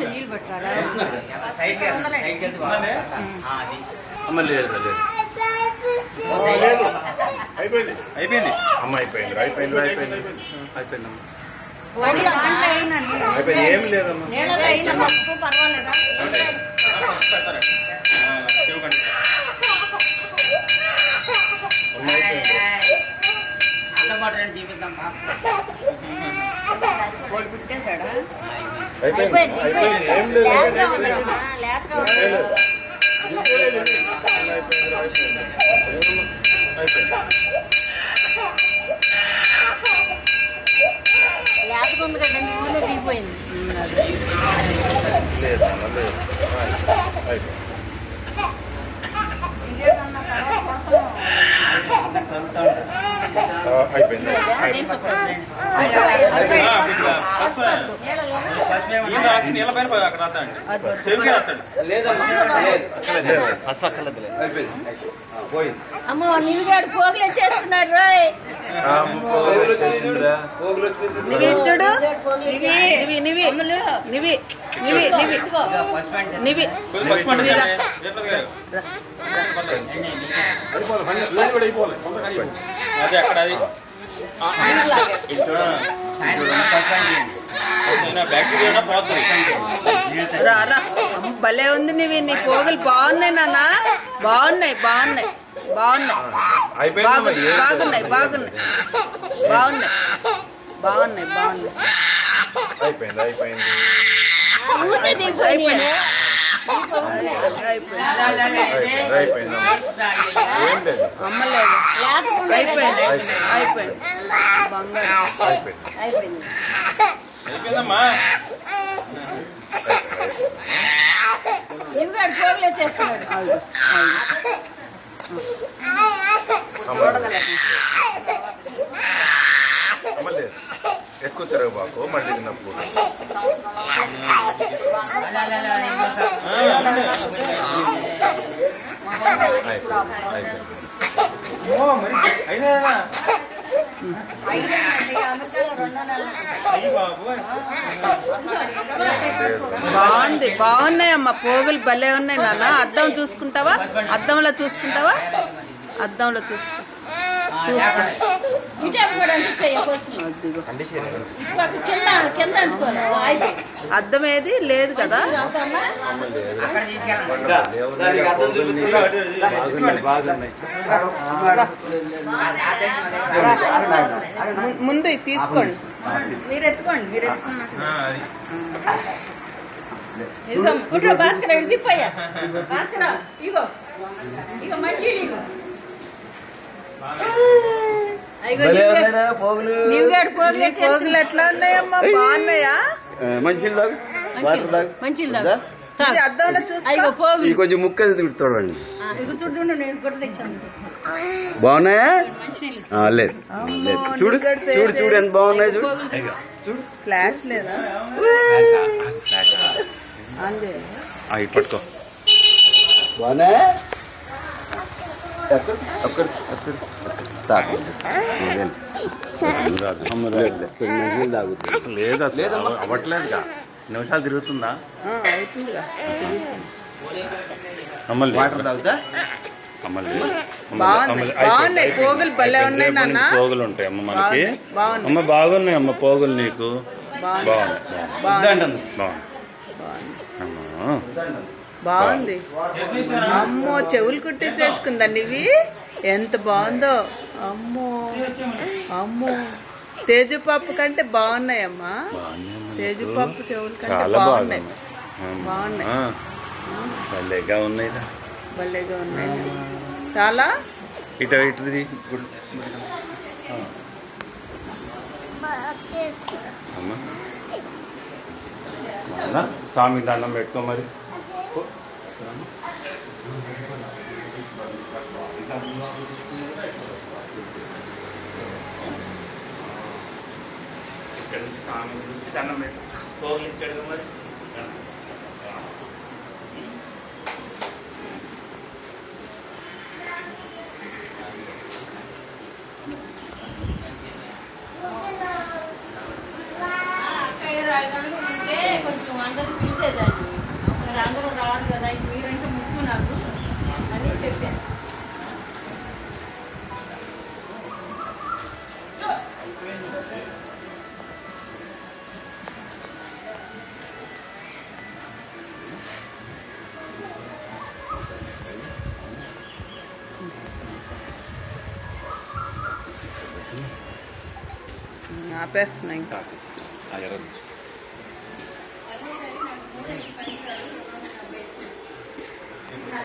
నీళ్ళు పెట్టారా అమ్మ లేదు లేదు అయిపోయింది అయిపోయింది అమ్మ అయిపోయింది అయిపోయింది అయిపోయింది అయిపోయింది అయిపోయింది ఏమి లేదమ్మా అయిపోయింది అయిపోయింది ఏం లేదు లేకపోతే కదండి ఊళ్ళో దిగిపోయింది అమ్మో నివిగాడు పోగులు చేస్తున్నాడు రోయ్ చూడు భలే ఉంది నీవి నీ పోగులు బాగున్నాయి నాన్న బాగున్నాయి బాగున్నాయి బాగున్నాయి బాగున్నాయి బాగున్నాయి బాగున్నాయి బాగున్నాయి బాగున్నాయి అయిపోయింది అయిపోయింది అయిపోయింది అమ్మలేదు అయిపోయింది అయిపోయింది బంగారు అయిపోయింది నివిగాడు పోగులు చేస్తున్నాడు ఎక్కువ తిరగ బాకు మళ్ళీ తిన్నప్పుడు బాగుంది బాగున్నాయమ్మా పోగులు భలే ఉన్నాయి నాన్న అద్దం చూసుకుంటావా అద్దంలో చూసుకుంటావా అద్దంలో చూసుకుంటా అద్దం ఏది లేదు కదా ముందు తీసుకోండి మీరు ఎత్తుకోండి మీరు ఎత్తుకోండి భాస్కర్ దిప్పయ్యా భాస్కర ఇగో ఇగో మంచి పోగులు ఎట్లా ఉన్నాయమ్మా బాగున్నాయా అద్దంలో చూసుకో కొంచెం ముక్క చూడండి బాగున్నాయా లేదు లేదు చూడు చూడు చూడు ఎంత బాగున్నాయి చూడు ఫ్లాష్ లేదా పట్టుకో బాగున్నాయా లేదా అవ్వట్లేదుగా నిమిషాలు తిరుగుతుందా బాగున్నాయి పోగులు భలే ఉన్నాయి నాన్న పోగులు ఉంటాయి అమ్మ మనకి అమ్మ బాగున్నాయి అమ్మ పోగులు నీకు బాగుంది బాగుంది అమ్మో చెవులు కుట్టించేసుకుందండి ఇవి ఎంత బాగుందో అమ్మో అమ్మో తేజుపప్పు కంటే బాగున్నాయమ్మా తేజుపప్పు చెవులు కంటే బాగున్నాయి బాగున్నాయి భలేగా ఉన్నాయి భలేగా ఉన్నాయి చాలా ఇటు ఇటుది స్వామి దండం పెట్టుకో మరి దండం పెట్టుకో మరి కొంచెం అందరిని పిలిచేదాన్ని. మరి అందరూ రాదు కదా, ఇంక మీరంటే ముక్కు నాకు అని చెప్పాను. ఆపేస్తున్నా ఇంకా. ఎర్రది